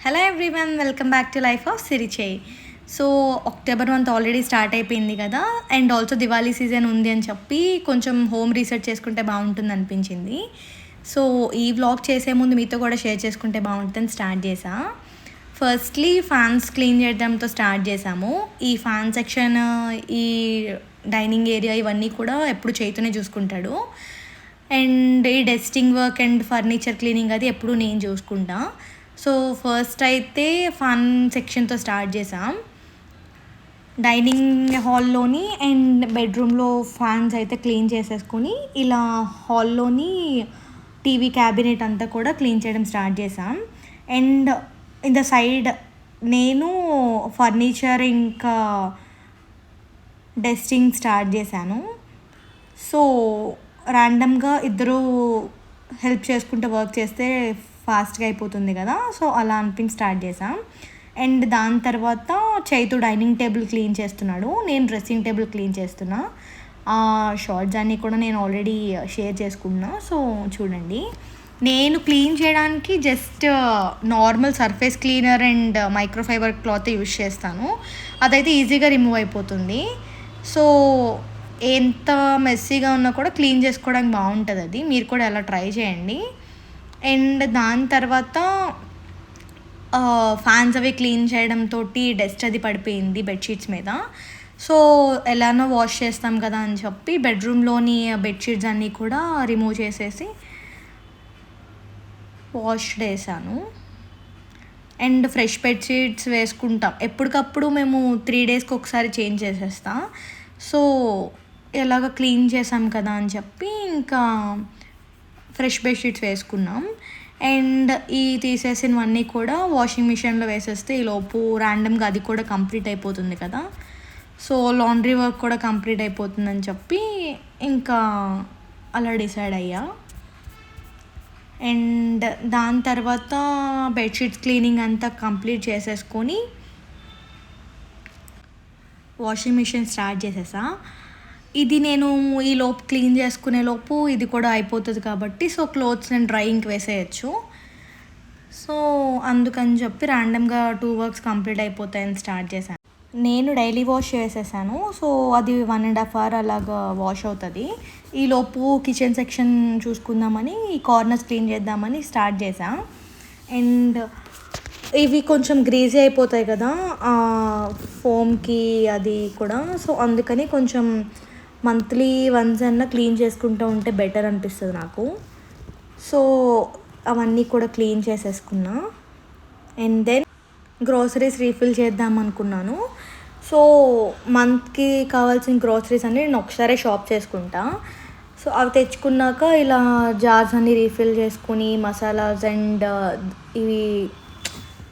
Hello everyone, welcome back to life of Sirichei. So October month already start అయిపోయింది కదా, and also Diwali season ఉంది అని చెప్పి కొంచెం హోమ్ రీసెర్చ్ చేసుకుంటే బాగుంటుంది అనిపించింది. సో ఈ వ్లాగ్ చేసే ముందు మీతో కూడా షేర్ చేసుకుంటే బాగుంటుందని స్టార్ట్ చేసా. ఫస్ట్లీ ఫ్యాన్స్ క్లీన్ చేయడంతో స్టార్ట్ చేసాము. ఈ ఫ్యాన్ సెక్షన్, ఈ డైనింగ్ ఏరియా ఇవన్నీ కూడా ఎప్పుడు చేతూనే చూసుకుంటాడు. అండ్ ఈ dusting work and furniture cleaning అది ఎప్పుడు నేను చూసుకుంటా. సో ఫస్ట్ అయితే ఫన్ సెక్షన్తో స్టార్ట్ చేసాం. డైనింగ్ హాల్లోని అండ్ బెడ్రూమ్లో ఫ్యాన్స్ అయితే క్లీన్ చేసేసుకొని ఇలా హాల్లోని టీవీ క్యాబినెట్ అంతా కూడా క్లీన్ చేయడం స్టార్ట్ చేసాం. అండ్ ఇన్ ద సైడ్ నేను ఫర్నిచర్ ఇంకా డస్టింగ్ స్టార్ట్ చేశాను. సో ర్యాండమ్గా ఇద్దరు హెల్ప్ చేసుకుంటూ వర్క్ చేస్తే ఫాస్ట్గా అయిపోతుంది కదా, సో అలా అనిపించి స్టార్ట్ చేసాం. అండ్ దాని తర్వాత చైతు డైనింగ్ టేబుల్ క్లీన్ చేస్తున్నాడు, నేను డ్రెస్సింగ్ టేబుల్ క్లీన్ చేస్తున్నా. ఆ షార్ట్స్ అన్నీ కూడా నేను ఆల్రెడీ షేర్ చేసుకున్నా, సో చూడండి. నేను క్లీన్ చేయడానికి just normal surface cleaner and microfibre cloth use చేస్తాను. అదైతే ఈజీగా రిమూవ్ అయిపోతుంది. సో ఎంత మెస్సీగా ఉన్నా కూడా క్లీన్ చేసుకోవడానికి బాగుంటుంది. అది మీరు కూడా అలా ట్రై చేయండి. అండ్ దాని తర్వాత ఫ్యాన్స్ అవి క్లీన్ చేయడంతో డస్ట్ అది పడిపోయింది బెడ్షీట్స్ మీద. సో ఎలానో వాష్ చేస్తాం కదా అని చెప్పి బెడ్రూమ్లోని బెడ్షీట్స్ అన్నీ కూడా రిమూవ్ చేసేసి వాష్ చేశాను. అండ్ ఫ్రెష్ బెడ్షీట్స్ వేసుకుంటాం ఎప్పటికప్పుడు, మేము 3 డేస్కి ఒకసారి చేంజ్ చేసేస్తాం. సో ఎలాగ క్లీన్ చేసాం కదా అని చెప్పి ఇంకా ఫ్రెష్ బెడ్షీట్స్ వేసుకున్నాం. అండ్ ఈ తీసేసినవన్నీ కూడా వాషింగ్ మిషన్లో వేసేస్తే ఈలోపు ర్యాండమ్గా అది కూడా కంప్లీట్ అయిపోతుంది కదా. సో లాండ్రీ వర్క్ కూడా కంప్లీట్ అయిపోతుందని చెప్పి ఇంకా అలా డిసైడ్ అయ్యా. అండ్ దాని తర్వాత బెడ్షీట్స్ క్లీనింగ్ అంతా కంప్లీట్ చేసేసుకొని వాషింగ్ మిషన్ స్టార్ట్ చేసేసా. ఇది నేను ఈ లోపు క్లీన్ చేసుకునే లోపు ఇది కూడా అయిపోతుంది కాబట్టి సో క్లోత్స్ నేను డ్రైయింగ్కి వేసేయచ్చు. సో అందుకని చెప్పి ర్యాండమ్గా 2 వర్క్స్ కంప్లీట్ అయిపోతాయని స్టార్ట్ చేశాను. నేను డైలీ వాష్ చేసేసాను. సో అది 1.5 hour అలాగా వాష్ అవుతుంది. ఈ లోపు కిచెన్ సెక్షన్ చూసుకుందామని ఈ కార్నర్స్ క్లీన్ చేద్దామని స్టార్ట్ చేశాను. అండ్ ఇవి కొంచెం గ్రీజీ అయిపోతాయి కదా ఫోమ్కి అది కూడా, సో అందుకని కొంచెం మంత్లీ వన్స్ అన్నా క్లీన్ చేసుకుంటూ ఉంటే బెటర్ అనిపిస్తుంది నాకు. సో అవన్నీ కూడా క్లీన్ చేసేసుకున్నా. అండ్ దెన్ గ్రోసరీస్ రీఫిల్ చేద్దాం అనుకున్నాను. సో మంత్కి కావాల్సిన గ్రోసరీస్ అన్నీ నేను ఒకసారి షాప్ చేసుకుంటా. సో అవి తెచ్చుకున్నాక ఇలా జార్స్ అన్నీ రీఫిల్ చేసుకుని మసాలాస్ అండ్ ఇవి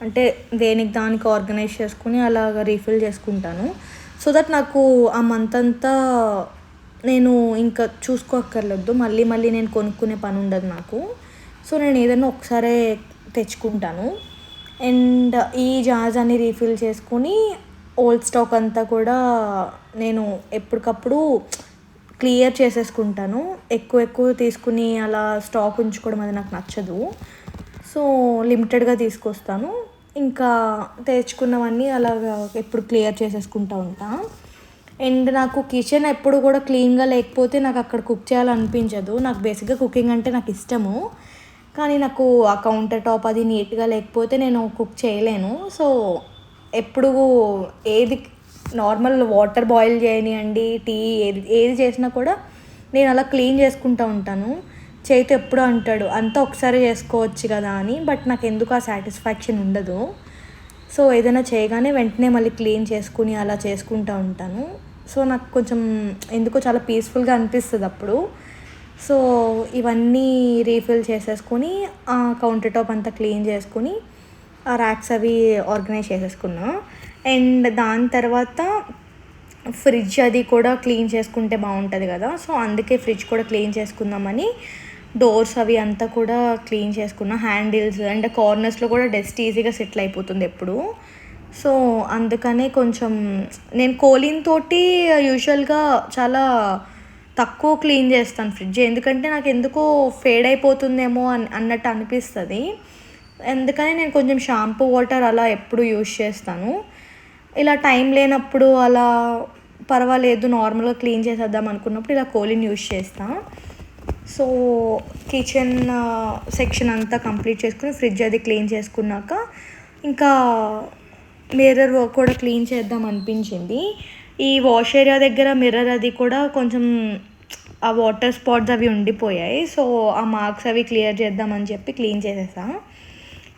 అంటే దేనికి దానికి ఆర్గనైజ్ చేసుకుని అలాగ రీఫిల్ చేసుకుంటాను. సో దట్ నాకు ఆ మంత్ అంతా నేను ఇంకా చూసుకోక్కర్లేదు, మళ్ళీ మళ్ళీ నేను కొనుక్కునే పని ఉండదు నాకు. సో నేను ఏదైనా ఒకసారి తెచ్చుకుంటాను. అండ్ ఈ జార్స్ అన్ని రీఫిల్ చేసుకుని ఓల్డ్ స్టాక్ అంతా కూడా నేను ఎప్పటికప్పుడు క్లియర్ చేసేసుకుంటాను. ఎక్కువ తీసుకుని అలా స్టాక్ ఉంచుకోవడం అది నాకు నచ్చదు. సో లిమిటెడ్గా తీసుకొస్తాను. ఇంకా తెచ్చుకున్నవన్నీ అలాగా ఎప్పుడు క్లియర్ చేసేసుకుంటూ ఉంటాను. అండ్ నాకు కిచెన్ ఎప్పుడు కూడా క్లీన్గా లేకపోతే నాకు అక్కడ కుక్ చేయాలనిపించదు. నాకు బేసిక్గా కుకింగ్ అంటే నాకు ఇష్టము, కానీ నాకు ఆ కౌంటర్ టాప్ అది నీట్గా లేకపోతే నేను కుక్ చేయలేను. సో ఎప్పుడు ఏది నార్మల్ వాటర్ బాయిల్ చేయనివ్వండి, టీ ఏది చేసినా కూడా నేను అలా క్లీన్ చేసుకుంటూ ఉంటాను. చేతి ఎప్పుడు అంటాడు అంతా ఒకసారి చేసుకోవచ్చు కదా అని, బట్ నాకు ఎందుకు ఆ సాటిస్ఫాక్షన్ ఉండదు. సో ఏదైనా చేయగానే వెంటనే మళ్ళీ క్లీన్ చేసుకుని అలా చేసుకుంటూ ఉంటాను. సో నాకు కొంచెం ఎందుకో చాలా పీస్ఫుల్గా అనిపిస్తుంది అప్పుడు. సో ఇవన్నీ రీఫిల్ చేసేసుకొని ఆ కౌంటర్ టాప్ అంతా క్లీన్ చేసుకుని ఆ ర్యాక్స్ అవి ఆర్గనైజ్ చేసేసుకున్నా. అండ్ దాని తర్వాత ఫ్రిడ్జ్ అది కూడా క్లీన్ చేసుకుంటే బాగుంటుంది కదా, సో అందుకే ఫ్రిడ్జ్ కూడా క్లీన్ చేసుకుందామని డోర్స్ అవి అంతా కూడా క్లీన్ చేసుకున్నా. హ్యాండిల్స్ అండ్ కార్నర్స్లో కూడా డస్ట్ ఈజీగా సెటిల్ అయిపోతుంది ఎప్పుడు. సో అందుకనే కొంచెం నేను కోలిన్ తోటి యూజువల్గా చాలా తక్కువ క్లీన్ చేస్తాను ఫ్రిడ్జ్, ఎందుకంటే నాకు ఎందుకో ఫేడ్ అయిపోతుందేమో అన్నట్టు అనిపిస్తుంది. అందుకని నేను కొంచెం షాంపూ వాటర్ అలా ఎప్పుడు యూజ్ చేస్తాను. ఇలా టైం లేనప్పుడు అలా పర్వాలేదు నార్మల్గా క్లీన్ చేసేద్దాం అనుకున్నప్పుడు ఇలా కోలిన్ యూజ్ చేస్తా. సో కిచెన్ సెక్షన్ అంతా కంప్లీట్ చేసుకుని ఫ్రిడ్జ్ అది క్లీన్ చేసుకున్నాక ఇంకా మిర్రర్ కూడా క్లీన్ చేద్దాం అనిపించింది. ఈ వాష్ ఏరియా దగ్గర మిర్రర్ అది కూడా కొంచెం ఆ వాటర్ స్పాట్స్ అవి ఉండిపోయాయి. సో ఆ మార్క్స్ అవి క్లియర్ చేద్దామని చెప్పి క్లీన్ చేసేసా.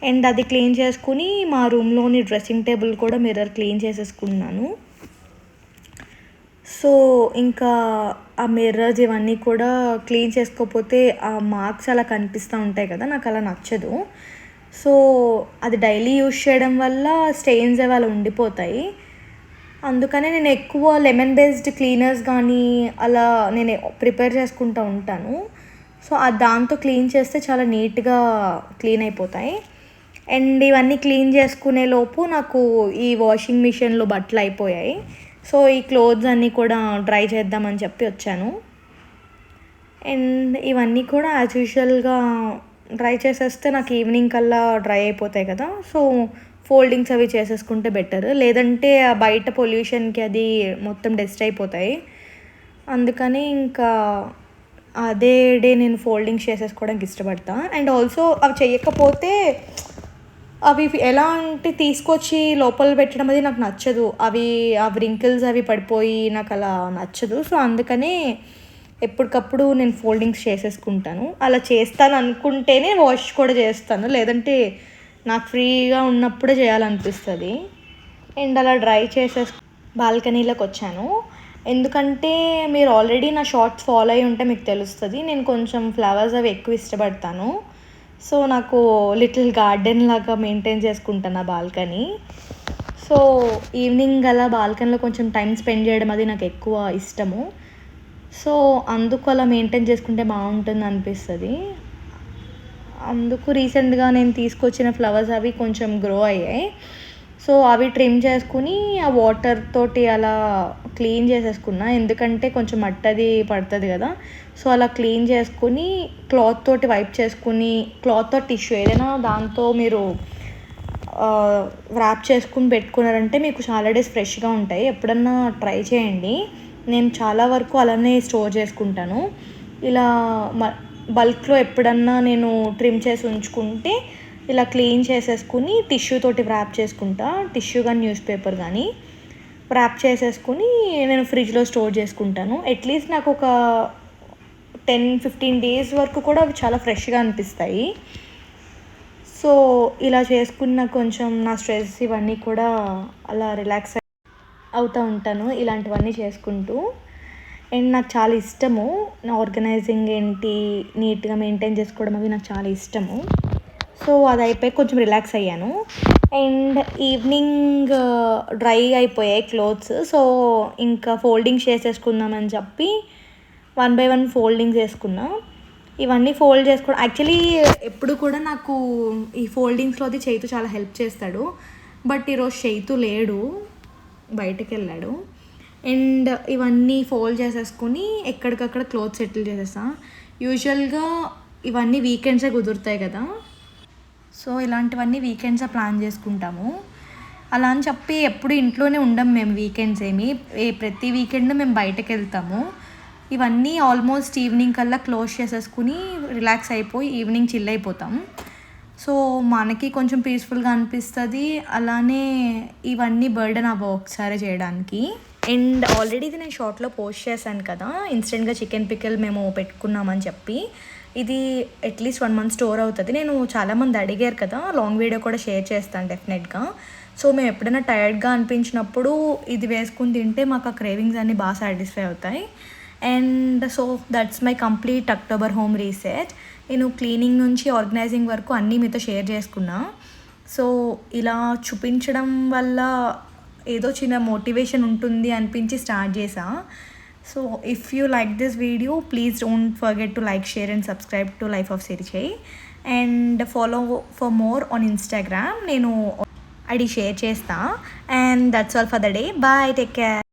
అండ్ అది క్లీన్ చేసుకుని మా రూమ్లోని డ్రెస్సింగ్ టేబుల్ కూడా మిర్రర్ క్లీన్ చేసేసుకున్నాను. సో ఇంకా ఆ మిర్రర్స్ ఇవన్నీ కూడా క్లీన్ చేసుకోకపోతే ఆ మార్క్స్ అలా కనిపిస్తూ ఉంటాయి కదా, నాకు అలా నచ్చదు. సో అది డైలీ యూజ్ చేయడం వల్ల స్టెయిన్స్ అవి అలా ఉండిపోతాయి. అందుకనే నేను ఎక్కువ లెమన్ బేస్డ్ క్లీనర్స్ కానీ అలా నేను ప్రిపేర్ చేసుకుంటూ ఉంటాను. సో దాంతో క్లీన్ చేస్తే చాలా నీట్గా క్లీన్ అయిపోతాయి. అండ్ ఇవన్నీ క్లీన్ చేసుకునే లోపు నాకు ఈ వాషింగ్ మిషన్లో బట్టలు అయిపోయాయి. సో ఈ క్లోత్స్ అన్నీ కూడా డ్రై చేద్దామని చెప్పి వచ్చాను. అండ్ ఇవన్నీ కూడా యాజ్ యూజువల్గా డ్రై చేసేస్తే నాకు ఈవినింగ్ కల్లా డ్రై అయిపోతాయి కదా. సో ఫోల్డింగ్స్ అవి చేసేసుకుంటే బెటర్, లేదంటే ఆ బయట పొల్యూషన్కి అది మొత్తం డస్ట్ అయిపోతాయి. అందుకని ఇంకా అదే డే నేను ఫోల్డింగ్స్ చేసేసుకోవడానికి ఇష్టపడతా. అండ్ ఆల్సో అవి చేయకపోతే అవి ఎలా అంటే తీసుకొచ్చి లోపల పెట్టడం అది నాకు నచ్చదు. అవి ఆ వ్రింకిల్స్ అవి పడిపోయి నాకు అలా నచ్చదు. సో అందుకనే ఎప్పటికప్పుడు నేను ఫోల్డింగ్స్ చేసేసుకుంటాను. అలా చేస్తాను అనుకుంటేనే వాష్ కూడా చేస్తాను, లేదంటే నాకు ఫ్రీగా ఉన్నప్పుడే చేయాలనిపిస్తుంది. అండ్ అలా డ్రై బాల్కనీలోకి వచ్చాను. ఎందుకంటే మీరు ఆల్రెడీ నా షార్ట్స్ ఫాలో అయి ఉంటే మీకు తెలుస్తుంది, నేను కొంచెం ఫ్లవర్స్ అవి ఎక్కువ ఇష్టపడతాను. సో నాకు లిటిల్ గార్డెన్ లాగా మెయింటైన్ చేసుకుంటాను ఆ బాల్కనీ. సో ఈవినింగ్ అలా బాల్కనీలో కొంచెం టైం స్పెండ్ చేయడం అది నాకు ఎక్కువ ఇష్టము. సో అందుకు అలా మెయింటైన్ చేసుకుంటే బాగుంటుంది అనిపిస్తుంది. అందుకు రీసెంట్గా నేను తీసుకొచ్చిన ఫ్లవర్స్ అవి కొంచెం గ్రో అయ్యాయి. సో అవి ట్రిమ్ చేసుకుని ఆ వాటర్ తోటి అలా క్లీన్ చేసేసుకున్నా, ఎందుకంటే కొంచెం మట్టది పడుతుంది కదా. సో అలా క్లీన్ చేసుకుని క్లాత్ తోటి వైప్ చేసుకుని, క్లాత్తో టిష్యూ ఏదైనా దాంతో మీరు ర్యాప్ చేసుకుని పెట్టుకున్నారంటే మీకు చాలా డేస్ ఫ్రెష్గా ఉంటాయి. ఎప్పుడన్నా ట్రై చేయండి. నేను చాలా వరకు అలానే స్టోర్ చేసుకుంటాను. ఇలా బల్క్లో ఎప్పుడన్నా నేను ట్రిమ్ చేసి ఉంచుకుంటే ఇలా క్లీన్ చేసేసుకుని టిష్యూ తోటి ర్యాప్ చేసుకుంటా. టిష్యూ కానీ న్యూస్ పేపర్ కానీ ర్యాప్ చేసేసుకుని నేను ఫ్రిడ్జ్లో స్టోర్ చేసుకుంటాను. అట్లీస్ట్ నాకు ఒక 10-15 డేస్ వరకు కూడా అవి చాలా ఫ్రెష్గా అనిపిస్తాయి. సో ఇలా చేసుకున్న కొంచెం నా స్ట్రెస్ ఇవన్నీ కూడా అలా రిలాక్స్ అవుతూ ఉంటాను ఇలాంటివన్నీ చేసుకుంటూ. అండ్ నాకు చాలా ఇష్టము ఆర్గనైజింగ్ ఏంటి నీట్గా మెయింటైన్ చేసుకోవడం అవి నాకు చాలా ఇష్టము. సో అది అయిపోయి కొంచెం రిలాక్స్ అయ్యాను. అండ్ ఈవినింగ్ డ్రై అయిపోయాయి క్లోత్స్. సో ఇంకా ఫోల్డింగ్స్ చేసేసుకుందామని చెప్పి 1 by 1 ఫోల్డింగ్స్ వేసుకున్నా. ఇవన్నీ ఫోల్డ్ చేసుకోవడం యాక్చువల్లీ ఎప్పుడు కూడా నాకు ఈ ఫోల్డింగ్స్లో అది చైతు చాలా హెల్ప్ చేస్తాడు. బట్ ఈరోజు చైతు లేడు, బయటకు వెళ్ళాడు. అండ్ ఇవన్నీ ఫోల్డ్ చేసేసుకుని ఎక్కడికక్కడ క్లోత్ సెటిల్ చేసేసా. యూజువల్గా ఇవన్నీ వీకెండ్సే కుదురుతాయి కదా. సో ఇలాంటివన్నీ వీకెండ్సే ప్లాన్ చేసుకుంటాము. అలా అని చెప్పి ఎప్పుడు ఇంట్లోనే ఉండం మేము వీకెండ్స్ ప్రతి వీకెండ్ మేము బయటకు వెళ్తాము. ఇవన్నీ ఆల్మోస్ట్ ఈవినింగ్ కల్లా క్లోజ్ చేసేసుకుని రిలాక్స్ అయిపోయి ఈవినింగ్ చిల్ అయిపోతాం. సో మనకి కొంచెం పీస్ఫుల్గా అనిపిస్తుంది. అలానే ఇవన్నీ బర్డెన్ అవ్వవు ఒకసారి చేయడానికి. అండ్ ఆల్రెడీ ఇది నేను షార్ట్లో పోస్ట్ చేశాను కదా, ఇన్స్టెంట్గా చికెన్ పికిల్ మేము పెట్టుకున్నామని చెప్పి. ఇది అట్లీస్ట్ 1 month స్టోర్ అవుతుంది. నేను చాలామంది అడిగారు కదా, లాంగ్ వీడియో కూడా షేర్ చేస్తాను డెఫినెట్గా. సో మేము ఎప్పుడైనా టైర్డ్గా అనిపించినప్పుడు ఇది వేసుకుని తింటే మాకు ఆ క్రేవింగ్స్ అన్నీ బాగా సాటిస్ఫై అవుతాయి. And so that's my complete October home reset. నేను క్లీనింగ్ నుంచి ఆర్గనైజింగ్ వరకు అన్నీ మీతో షేర్ చేసుకున్నా. సో ఇలా చూపించడం వల్ల ఏదో చిన్న మోటివేషన్ ఉంటుంది అనిపించి స్టార్ట్ చేసా. So if you like this video please don't forget to like, share and subscribe to life of సిరిచేయి. And follow for more on Instagram, నేను ఐడి షేర్ చేస్తా. And that's all for the day. Bye, take care.